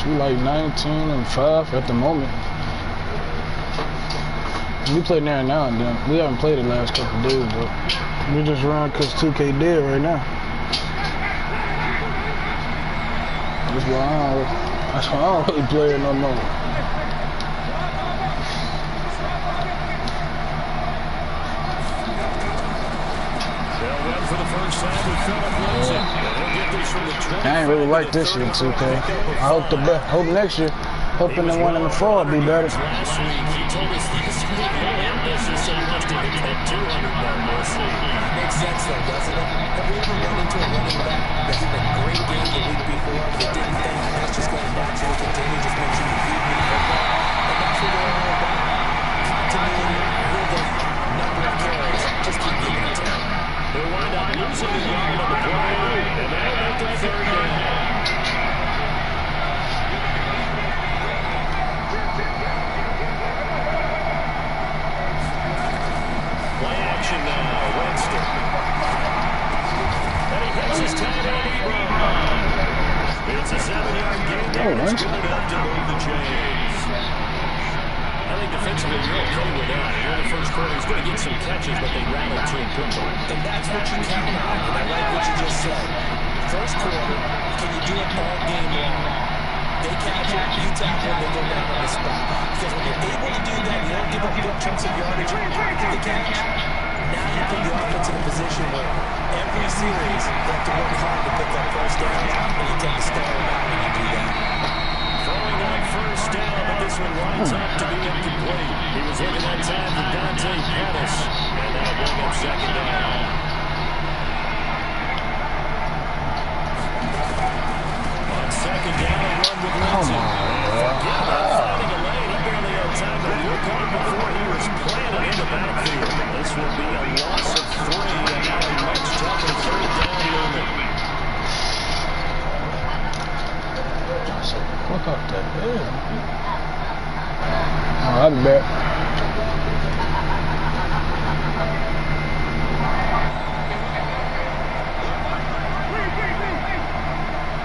We like 19-5 at the moment. We play there now and then. We haven't played the last couple of days, but we just run because 2K dead right now. That's why I don't really play it no more. I ain't really like this year, 2K. I hope next year, hoping the one in the fall will be better. Last week, he told us he's really ambitious, so he wants to hit that 200 mark. We'll see. Makes sense, though, doesn't it? Have we ever run into a running back that had a great game the week before that didn't think that's just going to naturally continue? Just make sure you feed me the football. And that's what we're all about. Continuity, rhythm, number of carries. Just keep giving it to him. They'll wind up losing the yard on the play, and that'll make it 3rd down. Play action now, Winston. And he hits his tight end, Ebron. It's a 7-yard gain. It's good enough to move the chains. I think defensively you're okay with that. Here in the first quarter, he's going to get some catches, but they rattle to him quickly. And that's what you count on, and I like what you just said. First quarter, can you do it all game long? They catch it, you tackle it, they go down on the spot. Because when you're able to do that, you don't give up big chunks of yardage after the catch. Now you put the offense in a position where every series you have to work hard to pick up first down, and you tend to stall them out when you do that. Throwing on first down, but this one winds up to be incomplete. He was looking that time for Dante Pettis, and that'll bring up 2nd down. On 2nd down, a run with Lindsey. Forget about finding a lane. He barely had time to look on before he was planted in the backfield. This will be a loss of 3, and now he runs tough and 3rd down looming. Fuck up that bed. Oh, I'll be back.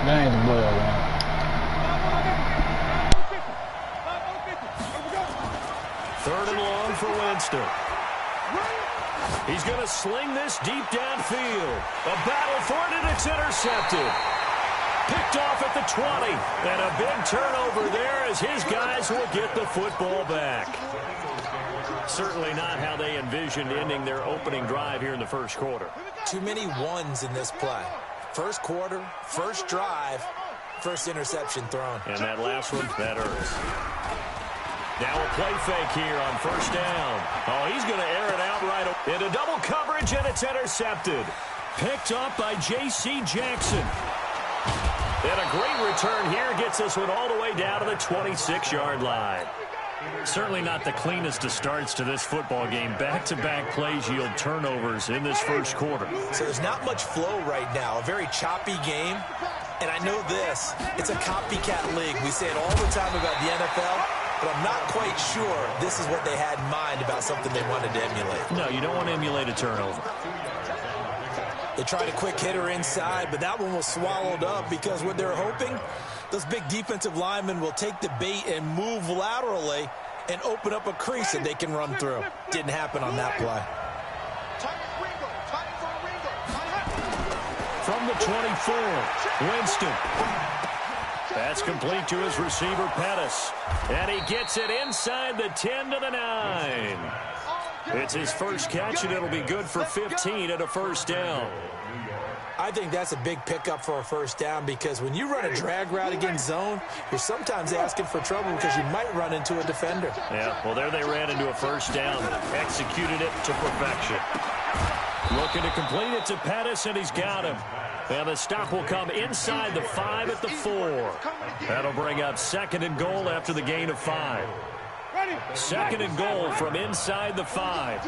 That ain't the boy I want. 3rd and long for Winston. He's going to sling this deep downfield. A battle for it, and it's intercepted. Picked off at the 20. And a big turnover there as his guys will get the football back. Certainly not how they envisioned ending their opening drive here in the first quarter. Too many ones in this play. First quarter, first drive, first interception thrown. And that last one, that hurts. Now a play fake here on first down. Oh, he's going to air it out right into double coverage, and it's intercepted. Picked up by J.C. Jackson. And a great return here gets this one all the way down to the 26-yard line. Certainly not the cleanest of starts to this football game. Back-to-back plays yield turnovers in this first quarter. So there's not much flow right now. A very choppy game. And I know this. It's a copycat league. We say it all the time about the NFL, but I'm not quite sure this is what they had in mind about something they wanted to emulate. No, you don't want to emulate a turnover. They tried a quick hitter inside, but that one was swallowed up because what they're hoping, those big defensive linemen will take the bait and move laterally and open up a crease that they can run through. Didn't happen on that play. From the 24, Winston. That's complete to his receiver, Pettis. And he gets it inside the 10 to the 9. It's his first catch, and it'll be good for 15 at a first down. I think that's a big pickup for a first down because when you run a drag route against zone, you're sometimes asking for trouble because you might run into a defender. Yeah, well, there they ran into a first down. Executed it to perfection. Looking to complete it to Pettis, and he's got him. And the stop will come inside the 5 at the 4. That'll bring up 2nd and goal after the gain of 5. 2nd and goal from inside the 5.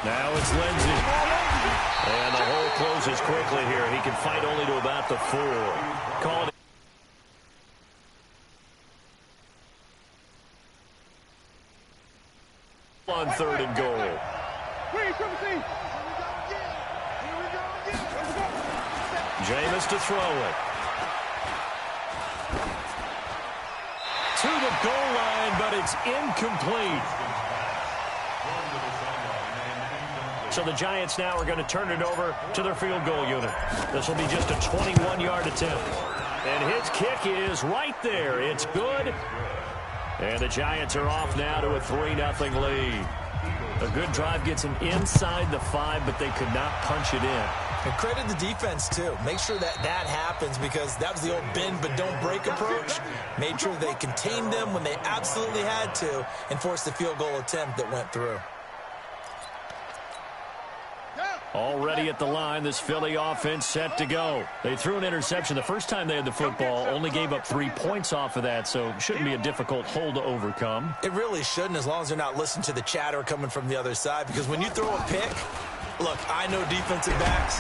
Now it's Lindsey. And the hole closes quickly here. He can fight only to about the 4. Call it on 3rd and goal. Jameis to throw it. To the goal line, but it's incomplete. So the Giants now are going to turn it over to their field goal unit. This will be just a 21-yard attempt. And his kick is right there. It's good. And the Giants are off now to a 3-0 lead. A good drive gets them inside the 5, but they could not punch it in. And credit the defense, too. Make sure that happens, because that was the old bend but don't break approach. Made sure they contained them when they absolutely had to and forced the field goal attempt that went through. Already at the line, this Philly offense set to go. They threw an interception the first time they had the football, only gave up 3 points off of that, so shouldn't be a difficult hole to overcome. It really shouldn't, as long as they're not listening to the chatter coming from the other side, because when you throw a pick, look, I know defensive backs,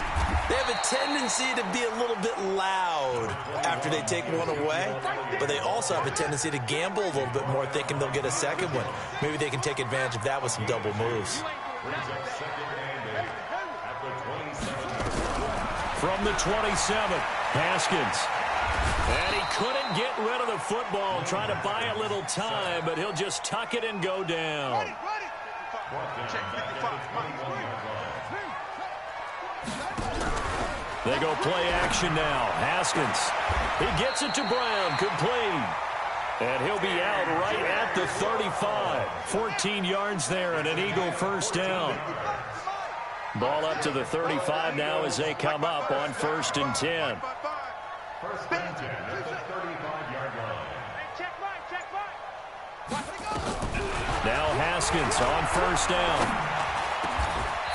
they have a tendency to be a little bit loud after they take one away, but they also have a tendency to gamble a little bit more, thinking they'll get a second one. Maybe they can take advantage of that with some double moves. From the 27, Haskins. And he couldn't get rid of the football, trying to buy a little time, but he'll just tuck it and go down. They go play action now. Haskins. He gets it to Brown, complete. And he'll be out right at the 35. 14 yards there and an Eagle first down. Ball up to the 35 now as they come up on 1st and 10. Now Haskins on 1st down.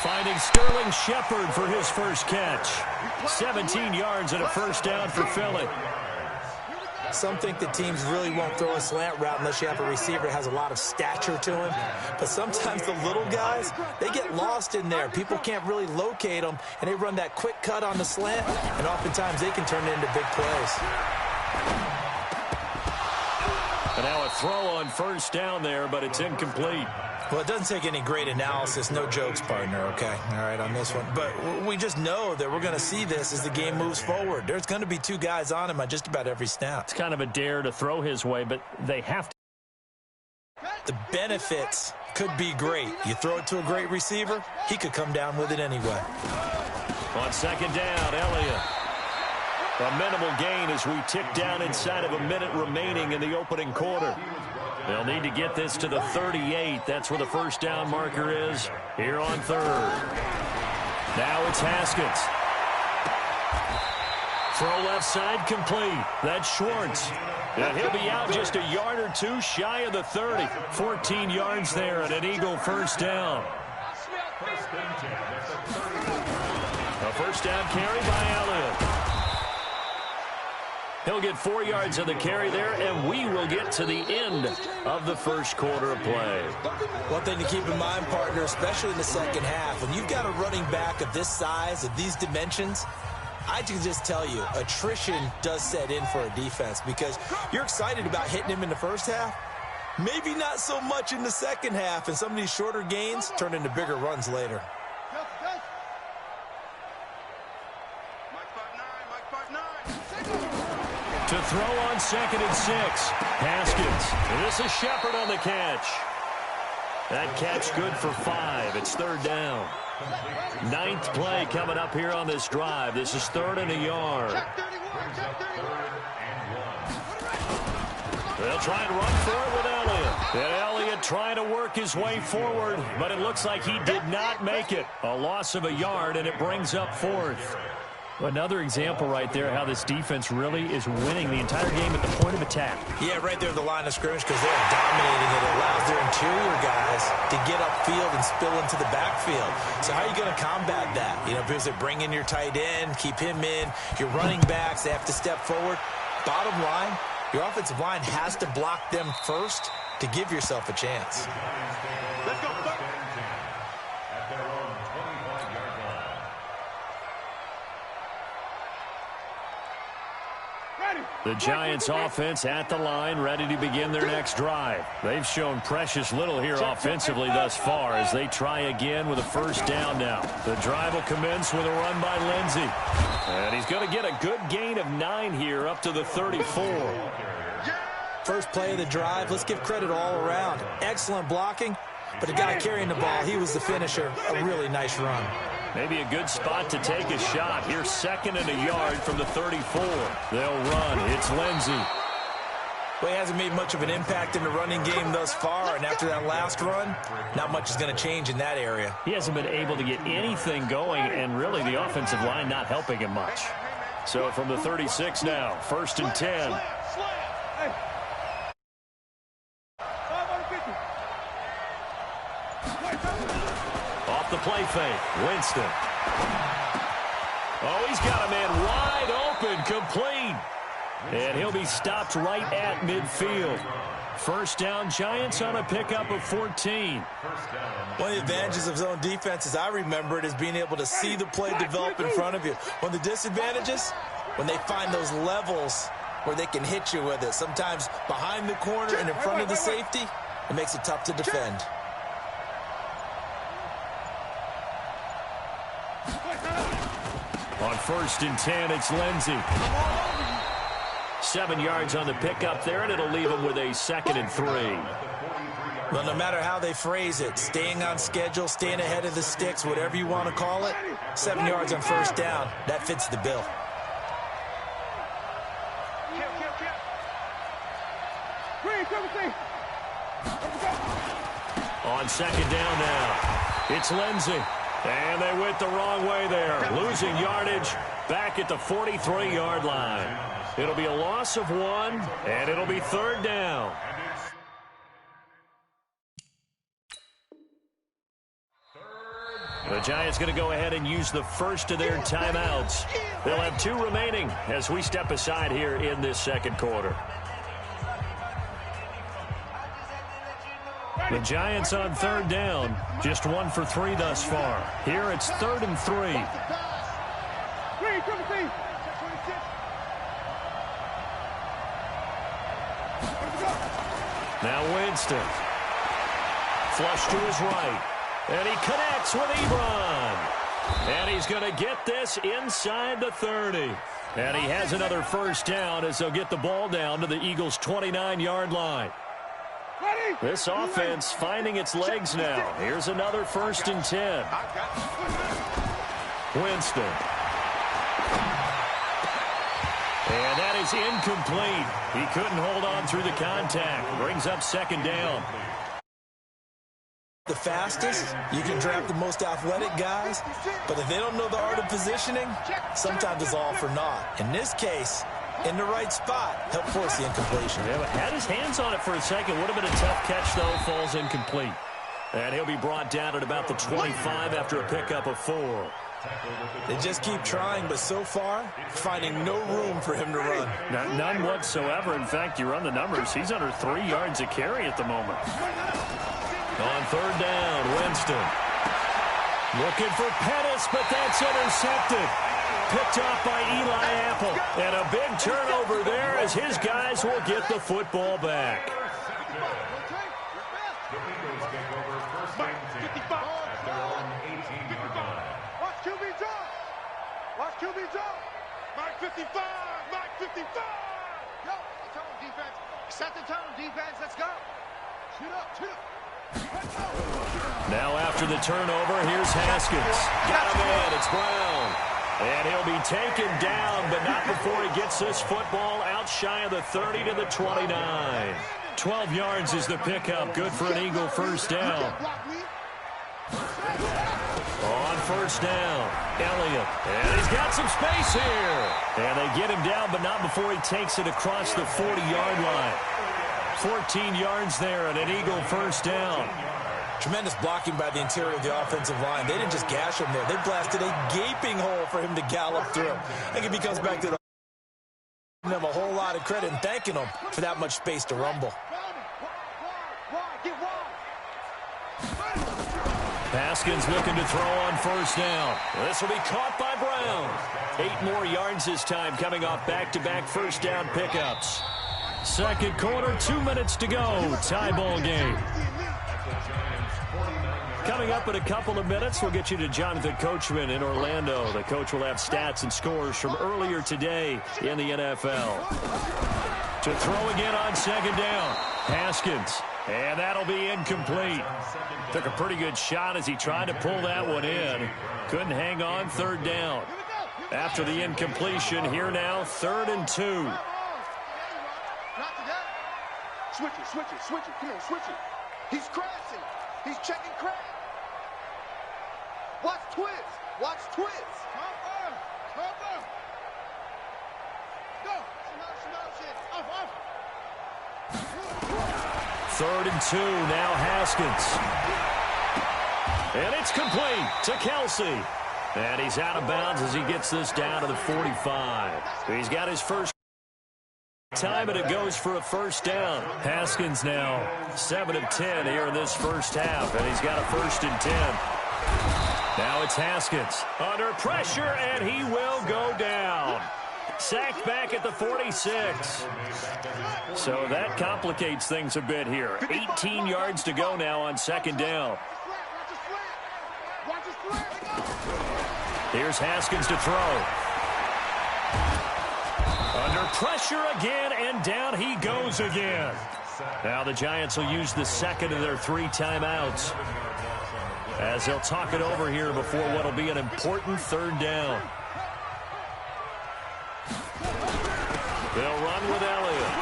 Finding Sterling Shepard for his first catch. 17 yards and a first down for Philly. Some think that teams really won't throw a slant route unless you have a receiver that has a lot of stature to him. But sometimes the little guys, they get lost in there. People can't really locate them, and they run that quick cut on the slant, and oftentimes they can turn it into big plays. And now a throw on 1st down there, but it's incomplete. Well, it doesn't take any great analysis. No jokes, partner, okay? All right, on this one. But we just know that we're going to see this as the game moves forward. There's going to be 2 guys on him on just about every snap. It's kind of a dare to throw his way, but they have to. The benefits could be great. You throw it to a great receiver, he could come down with it anyway. On 2nd down, Elliott. A minimal gain as we tick down inside of a minute remaining in the opening quarter. They'll need to get this to the 38. That's where the first down marker is here on 3rd. Now it's Haskins. Throw left side complete. That's Schwartz. And he'll be out just a yard or 2 shy of the 30. 14 yards there and an Eagle first down. A first down carry by Elliott. He'll get 4 yards of the carry there, and we will get to the end of the first quarter of play. One thing to keep in mind, partner, especially in the second half, when you've got a running back of this size, of these dimensions, I can just tell you, attrition does set in for a defense, because you're excited about hitting him in the first half. Maybe not so much in the second half, and some of these shorter gains turn into bigger runs later. To throw on 2nd and 6. Haskins. And this is Shepard on the catch. That catch good for 5. It's 3rd down. 9th play coming up here on this drive. This is 3rd and a yard. They'll try and run for it with Elliott. And Elliott trying to work his way forward, but it looks like he did not make it. A loss of a yard, and it brings up 4th. Another example right there how this defense really is winning the entire game at the point of attack. Yeah, right there at the line of scrimmage, because they're dominating it. It allows their interior guys to get upfield and spill into the backfield. So how are you going to combat that? You know, because they bring in your tight end, keep him in. Your running backs, they have to step forward. Bottom line, your offensive line has to block them first to give yourself a chance. Let's go. The Giants offense at the line, ready to begin their next drive. They've shown precious little here offensively thus far as they try again with a first down now. The drive will commence with a run by Lindsey. And he's going to get a good gain of 9 here up to the 34. First play of the drive, let's give credit all around. Excellent blocking, but the guy carrying the ball, he was the finisher. A really nice run. Maybe a good spot to take a shot. Here's 2nd and a yard from the 34. They'll run. It's Lindsey. Well, he hasn't made much of an impact in the running game thus far, and after that last run, not much is going to change in that area. He hasn't been able to get anything going, and really the offensive line not helping him much. So from the 36 now, 1st and 10. Off the play fake, Winston. Oh, he's got a man wide open, complete. And he'll be stopped right at midfield. First down, Giants on a pickup of 14. One of the advantages of zone defense, as I remember it, is being able to see the play develop in front of you. One of the disadvantages, when they find those levels where they can hit you with it. Sometimes behind the corner and in front of the safety, it makes it tough to defend. On 1st and 10, it's Lindsey. 7 yards on the pickup there, and it'll leave him with a 2nd and 3. Well, no matter how they phrase it, staying on schedule, staying ahead of the sticks, whatever you want to call it, 7 yards on first down, that fits the bill. On 2nd down now, it's Lindsey. And they went the wrong way there, losing yardage back at the 43-yard line. It'll be a loss of 1, and it'll be 3rd down. The Giants going to go ahead and use the first of their timeouts. They'll have 2 remaining as we step aside here in this 2nd quarter. The Giants on 3rd down, just 1 for 3 thus far. Here it's 3rd and 3. Now Winston. Flush to his right. And he connects with Ebron. And he's going to get this inside the 30. And he has another first down as they'll get the ball down to the Eagles' 29-yard line. This offense finding its legs now. Here's another 1st and 10. Winston. And that is incomplete. He couldn't hold on through the contact. Brings up 2nd down. The fastest, you can draft the most athletic guys, but if they don't know the art of positioning, sometimes it's all for naught. In this case, in the right spot, help force the incompletion. Yeah, had his hands on it for a second. Would have been a tough catch, though. Falls incomplete. And he'll be brought down at about the 25 after a pickup of 4. They just keep trying, but so far, finding no room for him to run. None whatsoever. In fact, you run the numbers. He's under 3 yards a carry at the moment. On 3rd down, Winston. Looking for Pettis, but that's intercepted. Picked off by Eli Apple. And a big turnover there as his guys will get the football back. Watch QB jump. Mark 55. Mark 55. Yo, the tone defense. Set the tone defense. Let's go. Shoot up. Shoot up. Now after the turnover, here's Haskins. Got him in. It's Brown. And he'll be taken down, but not before he gets this football out shy of the 30 to the 29. 12 yards is the pickup. Good for an Eagle first down. On first down, Elliott. And he's got some space here. And they get him down, but not before he takes it across the 40-yard line. 14 yards there and an Eagle first down. Tremendous blocking by the interior of the offensive line. They didn't just gash him there. They blasted a gaping hole for him to gallop through. I think if he comes back to the have a whole lot of credit in thanking him for that much space to rumble. Haskins looking to throw on first down. This will be caught by Brown. 8 more yards this time, coming off back-to-back first down pickups. Second quarter, 2 minutes to go. Tie ball game. Coming up in a couple of minutes, we'll get you to Jonathan Coachman in Orlando. The coach will have stats and scores from earlier today in the NFL. To throw again on second down. Haskins. And that'll be incomplete. Took a pretty good shot as he tried to pull that one in. Couldn't hang on, third down. After the incompletion, here now, 3rd and 2. Switch it, switch it, switch it. Come on, switch it. He's crashing. He's checking crash. Watch twist. Watch twist. Cover. Cover. Go. Off. 3rd and 2, now Haskins. And it's complete to Kelsey. And he's out of bounds as he gets this down to the 45. He's got his first time, and it goes for a first down. Haskins now 7 of 10 here in this first half, and he's got a 1st and 10. Now it's Haskins under pressure, and he will go down. Sacked back at the 46. So that complicates things a bit here. 18 yards to go now on second down. Here's Haskins to throw. Under pressure again, and down he goes again. Now the Giants will use the second of their 3 timeouts as they'll talk it over here before what will be an important 3rd down. They'll run with Elliott.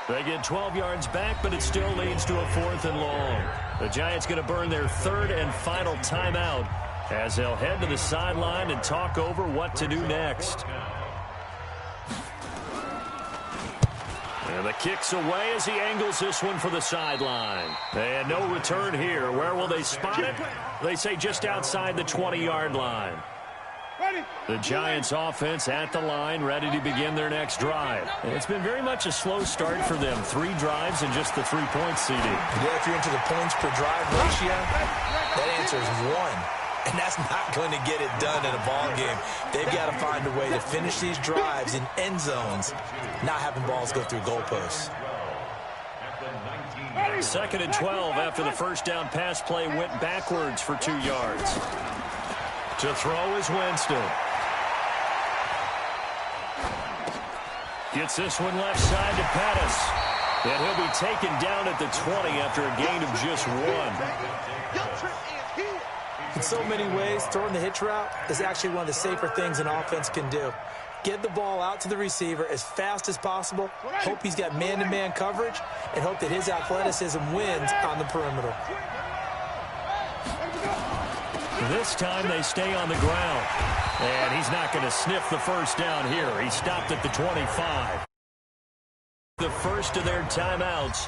They get 12 yards back, but it still leads to a 4th and long. The Giants going to burn their 3rd and final timeout as they'll head to the sideline and talk over what to do next. And the kick's away as he angles this one for the sideline. And no return here. Where will they spot it? They say just outside the 20-yard line. The Giants offense at the line, ready to begin their next drive. And it's been very much a slow start for them. 3 drives and just the 3 points CD. Yeah, if you're into the points per drive ratio, that answer is 1. And that's not going to get it done in a ball game. They've got to find a way to finish these drives in end zones, not having balls go through goalposts. 2nd and 12 after the first down pass play went backwards for 2 yards. To throw is Winston. Gets this one left side to Pettis. And he'll be taken down at the 20 after a gain of just 1. In so many ways, throwing the hitch route is actually one of the safer things an offense can do. Get the ball out to the receiver as fast as possible, hope he's got man-to-man coverage, and hope that his athleticism wins on the perimeter. This time they stay on the ground. And he's not going to sniff the first down here. He stopped at the 25. The first of their timeouts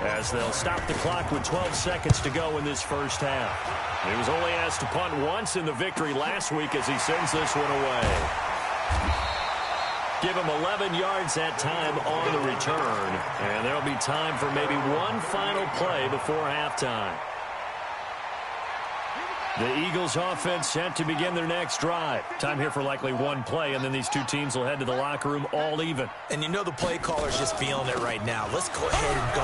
as they'll stop the clock with 12 seconds to go in this first half. He was only asked to punt once in the victory last week as he sends this one away. Give him 11 yards that time on the return. And there'll be time for maybe one final play before halftime. The Eagles offense set to begin their next drive. Time here for likely one play, and then these two teams will head to the locker room all even. And you know the play caller's just feeling it right now. Let's go ahead and go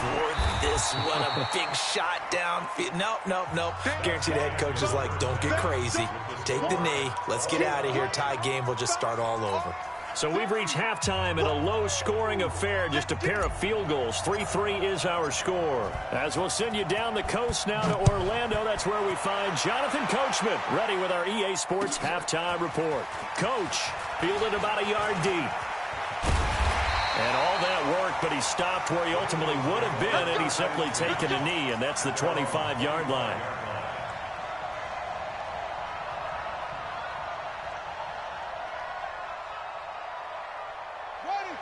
for this one. A big shot down. Nope. Guarantee the head coach is like, don't get crazy. Take the knee. Let's get out of here. Tie game. We'll just start all over. So we've reached halftime in a low-scoring affair, just a pair of field goals. 3-3 is our score. As we'll send you down the coast now to Orlando, that's where we find Jonathan Coachman, ready with our EA Sports halftime report. Coach fielded about a yard deep. And all that work, but he stopped where he ultimately would have been, and he's simply taken a knee, and that's the 25-yard line.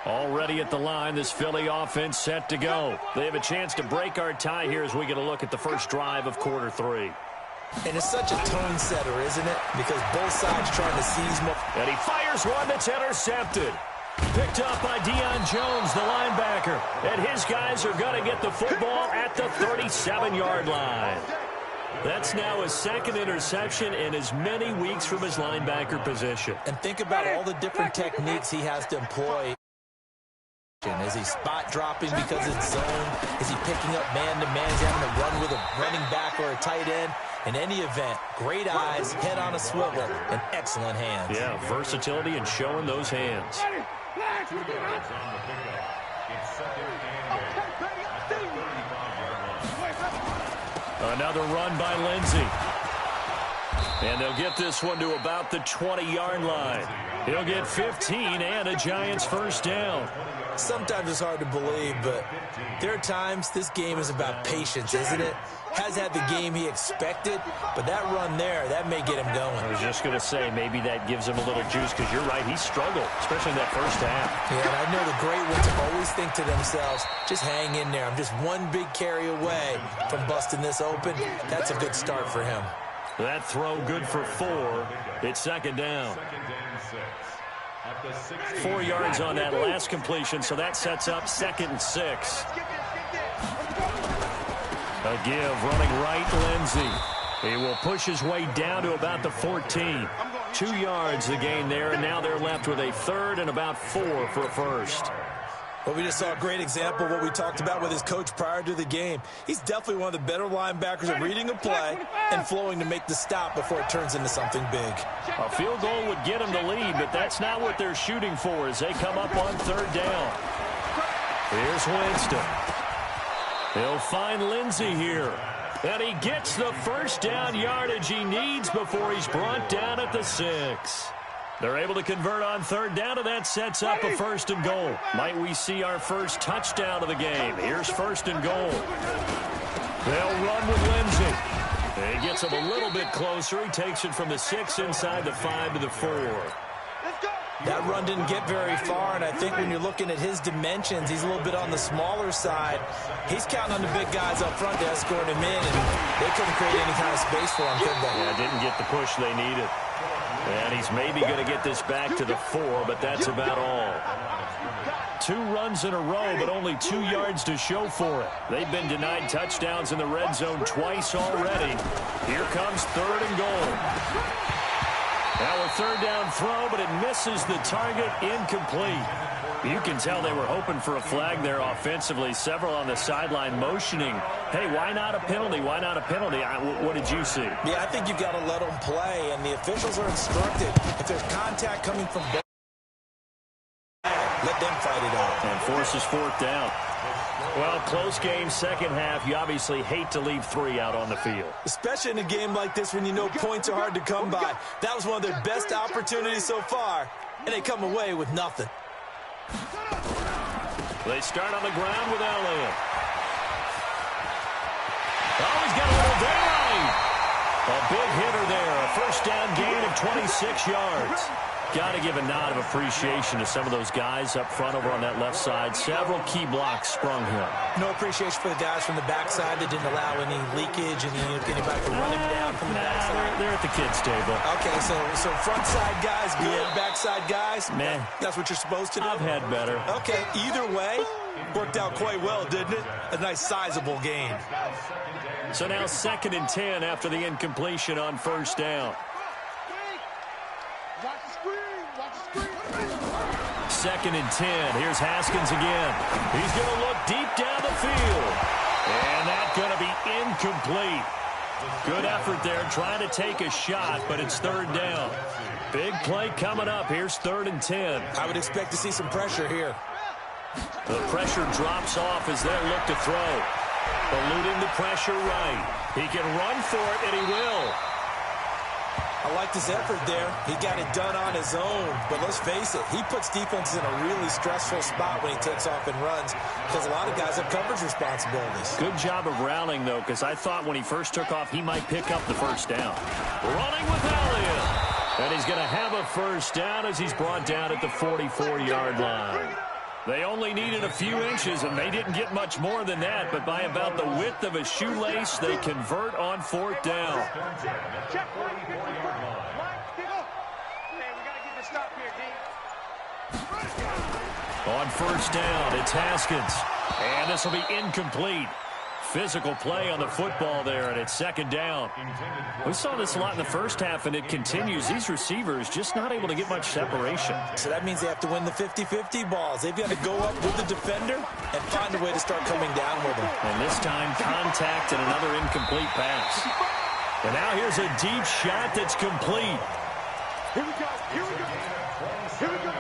Already at the line, this Philly offense set to go. They have a chance to break our tie here as we get a look at the first drive of quarter 3. And it's such a tone setter, isn't it? Because both sides trying to seize more. And he fires one that's intercepted. Picked up by Deion Jones, the linebacker. And his guys are going to get the football at the 37-yard line. That's now his second interception in as many weeks from his linebacker position. And think about all the different techniques he has to employ. Is he spot dropping because it's zone? Is he picking up man-to-man? Is he having to run with a running back or a tight end? In any event, great eyes, head on a swivel, and excellent hands. Yeah, versatility and showing those hands. Another run by Lindsey. And they'll get this one to about the 20-yard line. He'll get 15 and a Giants first down. Sometimes it's hard to believe, but there are times this game is about patience, isn't it? Has had the game he expected, but that run there, that may get him going. I was just going to say, maybe that gives him a little juice, because you're right, he struggled, especially in that first half. Yeah, and I know the great ones always think to themselves, just hang in there. I'm just one big carry away from busting this open. That's a good start for him. That throw good for 4. It's second down. 4 yards on that last completion, so that sets up 2nd and 6. A give, running right, Lindsey. He will push his way down to about the 14. 2 yards the gain there, and now they're left with a 3rd and about 4 for a first. Well, we just saw a great example of what we talked about with his coach prior to the game. He's definitely one of the better linebackers at reading a play and flowing to make the stop before it turns into something big. A field goal would get him the lead, but that's not what they're shooting for as they come up on 3rd down. Here's Winston. He'll find Lindsey here. And he gets the first down yardage he needs before he's brought down at the 6. They're able to convert on 3rd down, and that sets up a 1st and goal. Might we see our first touchdown of the game? Here's 1st and goal. They'll run with Lindsey. He gets him a little bit closer. He takes it from the 6 inside the 5 to the 4. That run didn't get very far, and I think when you're looking at his dimensions, he's a little bit on the smaller side. He's counting on the big guys up front to escort him in, and they couldn't create any kind of space for him, could they? Yeah, didn't get the push they needed. And he's maybe going to get this back to the 4, but that's about all. 2 runs in a row, but only 2 yards to show for it. They've been denied touchdowns in the red zone twice already. Here comes 3rd and goal. Now a 3rd down throw, but it misses the target, incomplete. You can tell they were hoping for a flag there offensively. Several on the sideline motioning, hey, why not a penalty? Why not a penalty? What did you see? Yeah, I think you've got to let them play, and the officials are instructed. If there's contact coming from both, let them fight it out. And forces 4th down. Well, close game, second half. You obviously hate to leave 3 out on the field. Especially in a game like this when you know points are hard to come by. That was one of their best opportunities so far, and they come away with nothing. They start on the ground with Elliott. Oh, he's got a little daylight. A big hitter there. A first down gain of 26 yards. Got to give a nod of appreciation to some of those guys up front over on that left side. Several key blocks sprung him. No appreciation for the guys from the backside that didn't allow any leakage and anybody to run him down from the backside. They're at the kids' table. Okay, so front side guys good, backside guys, man, that's what you're supposed to do. I've had better. Okay, either way, worked out quite well, didn't it? A nice sizable gain. So now 2nd and 10 after the incompletion on first down. 2nd and 10. Here's Haskins again. He's going to look deep down the field. And that's going to be incomplete. Good effort there, trying to take a shot, but it's 3rd down. Big play coming up. Here's 3rd and 10. I would expect to see some pressure here. The pressure drops off as they look to throw. Eluding the pressure right. He can run for it, and he will. I liked his effort there. He got it done on his own. But let's face it, he puts defenses in a really stressful spot when he takes off and runs because a lot of guys have coverage responsibilities. Good job of rallying, though, because I thought when he first took off, he might pick up the first down. Running with Elliott. And he's going to have a first down as he's brought down at the 44-yard line. They only needed a few inches, and they didn't get much more than that. But by about the width of a shoelace, they convert on 4th down. On first down, it's Haskins. And this will be incomplete. Physical play on the football there, and it's second down. We saw this a lot in the first half, and it continues. These receivers just not able to get much separation. So that means they have to win the 50-50 balls. They've got to go up with the defender and find a way to start coming down with him. And this time, contact and another incomplete pass. And now here's a deep shot that's complete. Here we go. Here we go. Here we go.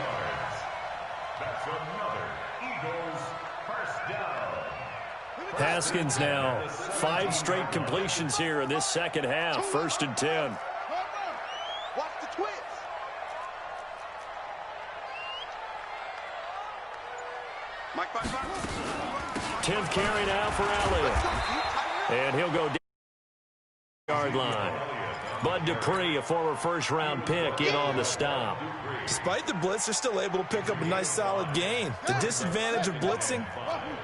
That's another Eagles first down. Haskins now 5 straight completions here in this second half. First and 10. Watch the twist. Mike, 10th carry now for Elliott. And he'll go down the yard line. Bud Dupree, a former first-round pick, in on the stop. Despite the blitz, they're still able to pick up a nice solid gain. The disadvantage of blitzing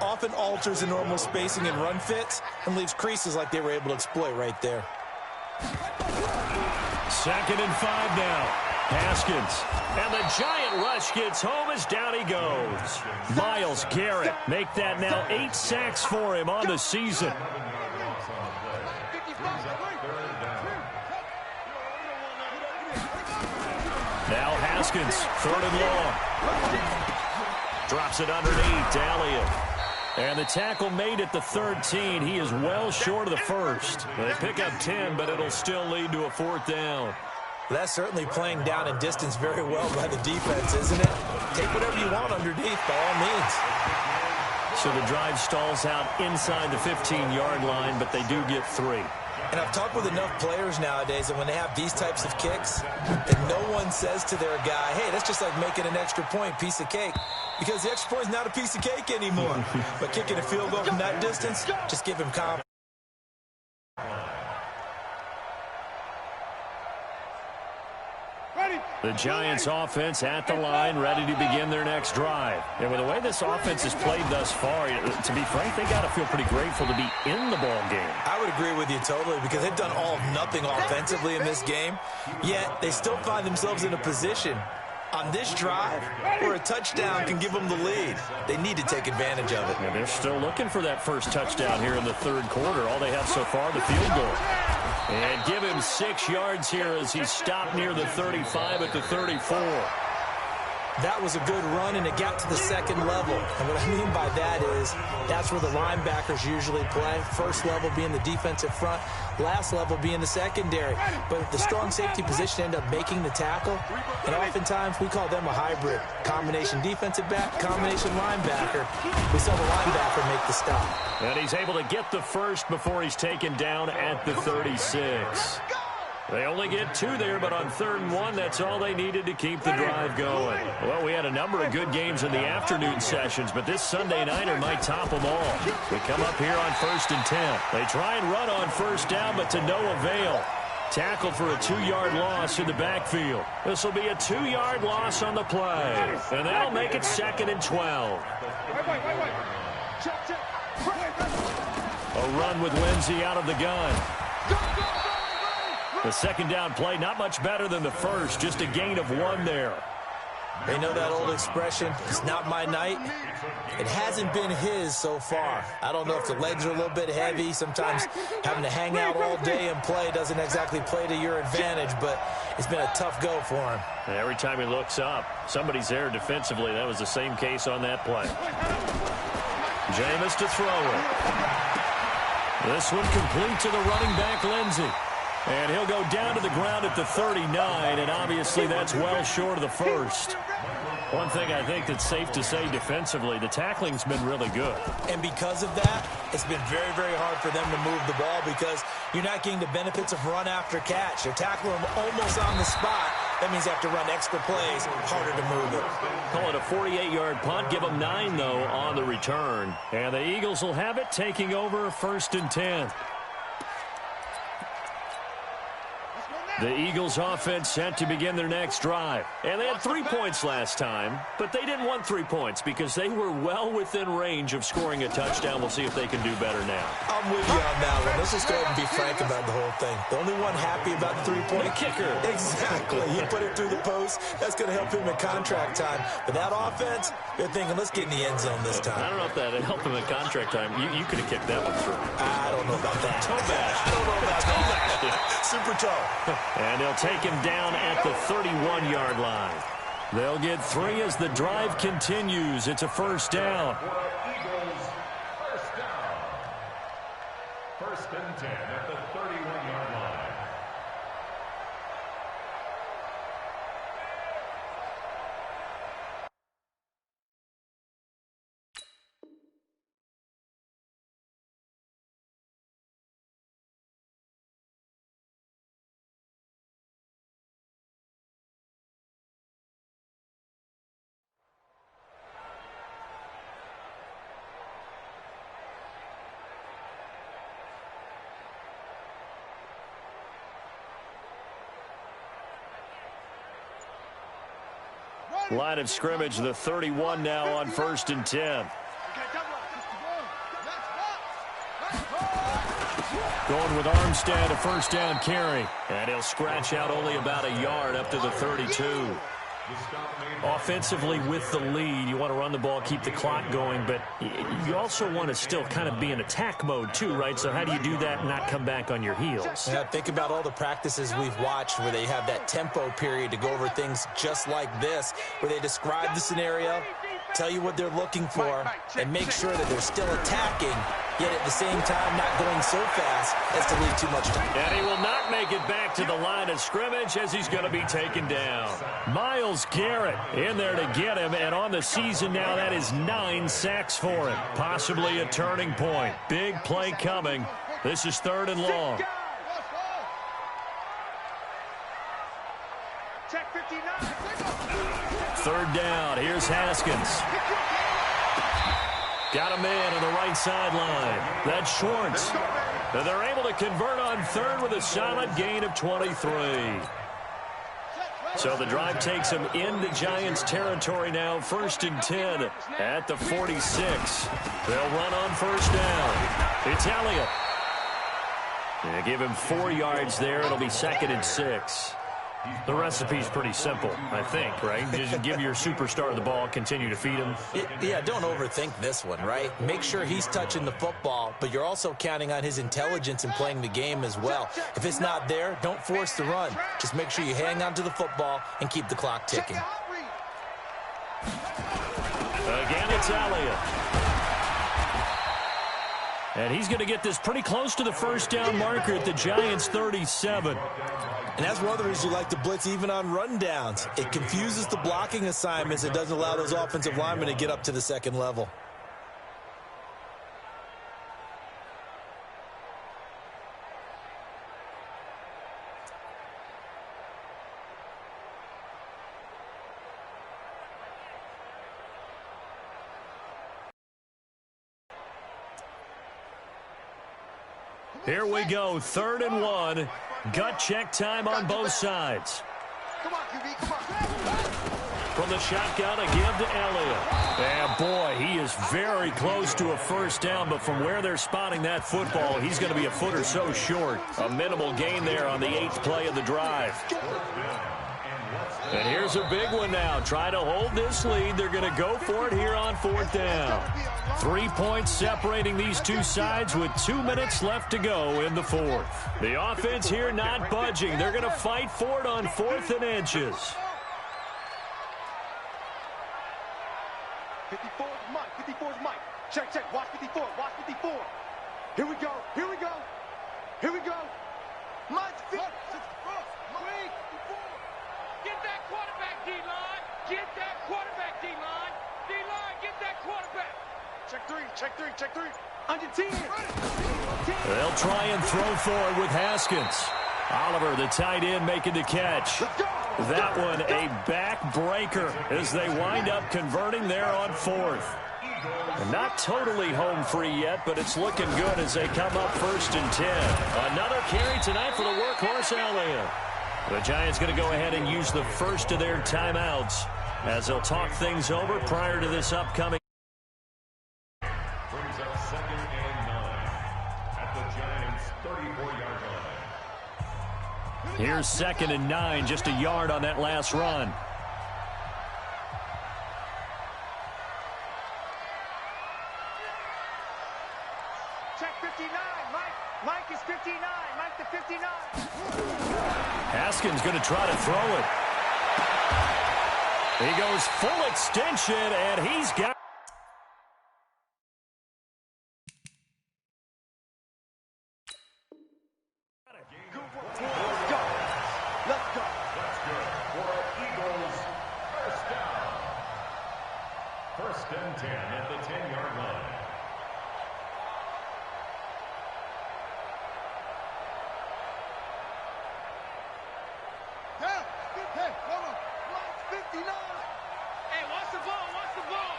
often alters the normal spacing and run fits and leaves creases like they were able to exploit right there. Second and 5 now. Haskins. And the giant rush gets home as down he goes. Myles Garrett make that now 8 sacks for him on the season. Now Haskins, 3rd and long. Drops it underneath to Elliott. And the tackle made at the 13. He is well short of the first. They pick up 10, but it'll still lead to a 4th down. That's certainly playing down in distance very well by the defense, isn't it? Take whatever you want underneath, by all means. So the drive stalls out inside the 15-yard line, but they do get 3. And I've talked with enough players nowadays that when they have these types of kicks, that no one says to their guy, hey, that's just like making an extra point, piece of cake. Because the extra point is not a piece of cake anymore. But kicking a field goal from that distance, just give him confidence. The Giants offense at the line, ready to begin their next drive. And with the way this offense has played thus far, to be frank, they got to feel pretty grateful to be in the ball game. I would agree with you totally, because they've done all of nothing offensively in this game, yet they still find themselves in a position on this drive where a touchdown can give them the lead. They need to take advantage of it. And they're still looking for that first touchdown here in the 3rd quarter. All they have so far, the field goal. And give him 6 yards here as he stopped near the 35 at the 34. That was a good run, and it got to the 2nd level. And what I mean by that is that's where the linebackers usually play. First level being the defensive front, last level being the secondary. But the strong safety position ended up making the tackle, and oftentimes we call them a hybrid. Combination defensive back, combination linebacker. We saw the linebacker make the stop. And he's able to get the first before he's taken down at the 36. They only get 2 there, but on 3rd and 1, that's all they needed to keep the drive going. Well, we had a number of good games in the afternoon sessions, but this Sunday nighter might top them all. We come up here on 1st and 10. They try and run on first down, but to no avail. Tackled for a 2-yard loss in the backfield. This will be a 2-yard loss on the play, and that'll make it 2nd and 12. A run with Lindsey out of the gun. The 2nd down play, not much better than the first, just a gain of 1 there. They know that old expression, it's not my night. It hasn't been his so far. I don't know if the legs are a little bit heavy. Sometimes having to hang out all day and play doesn't exactly play to your advantage, but it's been a tough go for him. And every time he looks up, somebody's there defensively. That was the same case on that play. Jameis to throw it. This one complete to the running back, Lindsey. And he'll go down to the ground at the 39, and obviously that's well short of the first. One thing I think that's safe to say defensively, the tackling's been really good. And because of that, it's been very, very hard for them to move the ball because you're not getting the benefits of run after catch. You're tackling them almost on the spot. That means you have to run extra plays, harder to move it. Call it a 48-yard punt. Give them 9, though, on the return. And the Eagles will have it, taking over 1st and 10. The Eagles offense set to begin their next drive. And they had 3 points last time, but they didn't want 3 points because they were well within range of scoring a touchdown. We'll see if they can do better now. I'm with you on that one. Let's just go ahead and be frank about the whole thing. The only one happy about the 3-point The kicker. Exactly. He put it through the post. That's going to help him in contract time. But that offense, they're thinking, let's get in the end zone this time. I don't know if that helped him in contract time. You could have kicked that one through. I don't know about that. Toe bash. I don't know about Toe that. bash. Super toe. And they'll take him down at the 31-yard line. They'll get 3 as the drive continues. It's a first down. Eagles, first down. First and 10 at the 31-yard line. Line of scrimmage, the 31 now on first and 10. Going with Armstead, a first down carry. And he'll scratch out only about a yard up to the 32. Offensively with the lead, you want to run the ball, keep the clock going, but you also want to still kind of be in attack mode too, right? So how do you do that and not come back on your heels? Yeah, think about all the practices we've watched where they have that tempo period to go over things just like this, where they describe the scenario, tell you what they're looking for, and make sure that they're still attacking, yet at the same time not going so fast as to leave too much time. And he will not make it back to the line of scrimmage as he's going to be taken down. Myles Garrett in there to get him, and on the season now, that is 9 sacks for him. Possibly a turning point. Big play coming. This is 3rd and long. Check 59. 3rd down. Here's Haskins. Got a man on the right sideline. That's Schwartz. And they're able to convert on 3rd with a solid gain of 23. So the drive takes them into Giants territory now. 1st and 10 at the 46. They'll run on 1st down. It's Elliott. They give him 4 yards there. It'll be 2nd and 6. The recipe's pretty simple, I think, right? Just give your superstar the ball, continue to feed him. Yeah, don't overthink this one, right? Make sure he's touching the football, but you're also counting on his intelligence in playing the game as well. If it's not there, don't force the run. Just make sure you hang on to the football and keep the clock ticking. Again, it's Elliott. And he's going to get this pretty close to the 1st down marker at the Giants' 37. And that's one of the reasons you like to blitz even on rundowns. It confuses the blocking assignments. It doesn't allow those offensive linemen to get up to the 2nd level. Here we go, 3rd and 1. Gut check time on both sides. Come on, QB, come on. From the shotgun, a give to Elliott. And boy, he is very close to a 1st down, but from where they're spotting that football, he's going to be a foot or so short. A minimal gain there on the 8th play of the drive. And here's a big one now. Try to hold this lead. They're going to go for it here on 4th down. 3 points separating these two sides with 2 minutes left to go in the 4th. The offense here not budging. They're going to fight for it on 4th and inches. 54 is Mike. 54 is Mike. Check, check. Watch 54. Watch 54. Here we go. Here we go. Here we go. Mike's feet. Get that quarterback, D-line. Get that quarterback, D-line. D-line, get that quarterback. Check 3. Check 3. Check 3. Under 10. They'll try and throw forward with Haskins. Oliver, the tight end, making the catch. That one a backbreaker as they wind up converting there on 4th. And not totally home free yet, but it's looking good as they come up 1st and 10. Another carry tonight for the workhorse Elliott. The Giants going to go ahead and use the first of their timeouts as they'll talk things over prior to this upcoming. Brings up 2nd and 9 at the Giants' 34-yard line. Here's 2nd and 9, just a yard on that last run. Check 59, Mike. Mike is 59. Mike the 59. Haskins going to try to throw it. He goes full extension, and he's got. Let's go. Let's go. That's good for Eagles. First down. 1st and 10 at the 10-yard line. Hey, hey, hold on. Mike's 59. Hey, watch the ball. Watch the ball.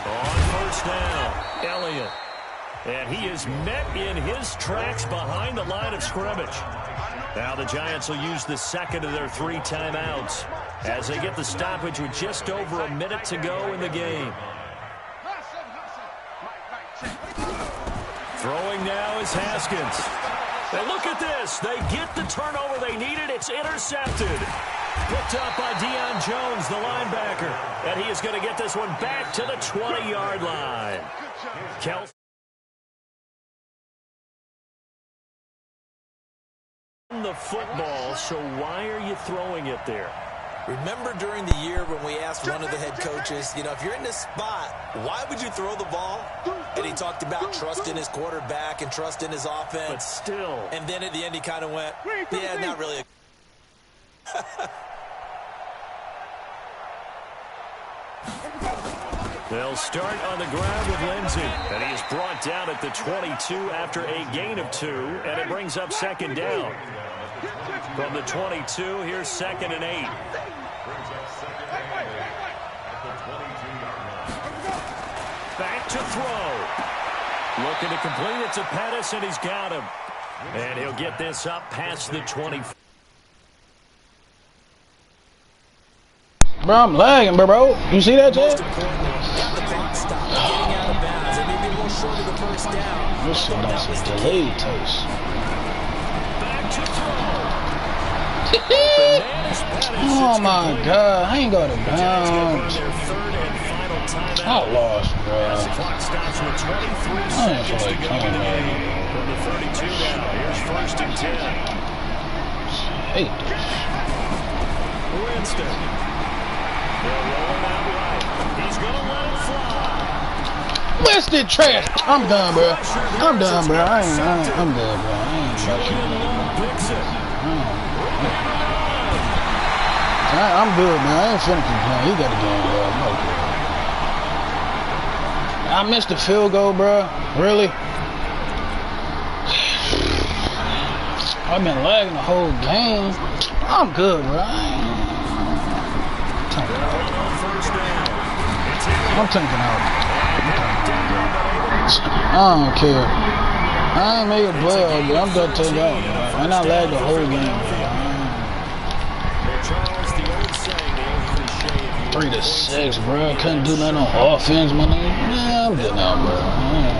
On first down, Elliott. And he is met in his tracks behind the line of scrimmage. Now the Giants will use the second of their 3 timeouts as they get the stoppage with just over a minute to go in the game. Throwing now is Haskins. And look at this. They get the turnover they needed. It's intercepted. Picked up by Deion Jones, the linebacker. And he is going to get this one back to the 20-yard line. Kelsey. The football, so why are you throwing it there? Remember during the year when we asked one of the head coaches, you know, if you're in this spot, why would you throw the ball? And he talked about trust in his quarterback and trust in his offense. But still. And then at the end he kind of went, yeah, not really. They'll start on the ground with Lindsey. And he is brought down at the 22 after a gain of 2. And it brings up 2nd down. From the 22, here's 2nd and 8. Brings up 2nd and 8 at the 22-yard line. Back to throw. Looking to complete it to Pettis, and he's got him. And he'll get this up past the 20. Bro, I'm lagging, bro. You see that, Jay? Most importantly, got the clock stopped, getting out of bounds, and maybe a little short of the first down. This shit got some delayed taste. Back to throw. Oh my God, I ain't got a bounds. I lost, bro. As the clock stops with 23 seconds to go in the game. From the 32 now, here's 1st and 10. Hate this. Winston. They'll roll him out right. He's going to let it fly. Winston trash. I'm done, bro. I'm done, bro. I'm done, bro. I ain't Julian Love picks it. I'm good, man. I ain't finna complain. He got a game, bro. I'm okay. I missed the field goal, bro. Really? I've been lagging the whole game. I'm good, bro. I'm tanking out. I don't care. I ain't made a play all day. I'm done taking out, bro. And I lagged the whole game, bro. 3-6, bro. Couldn't do nothing on offense, my nigga. Yeah, I'm good now, bro.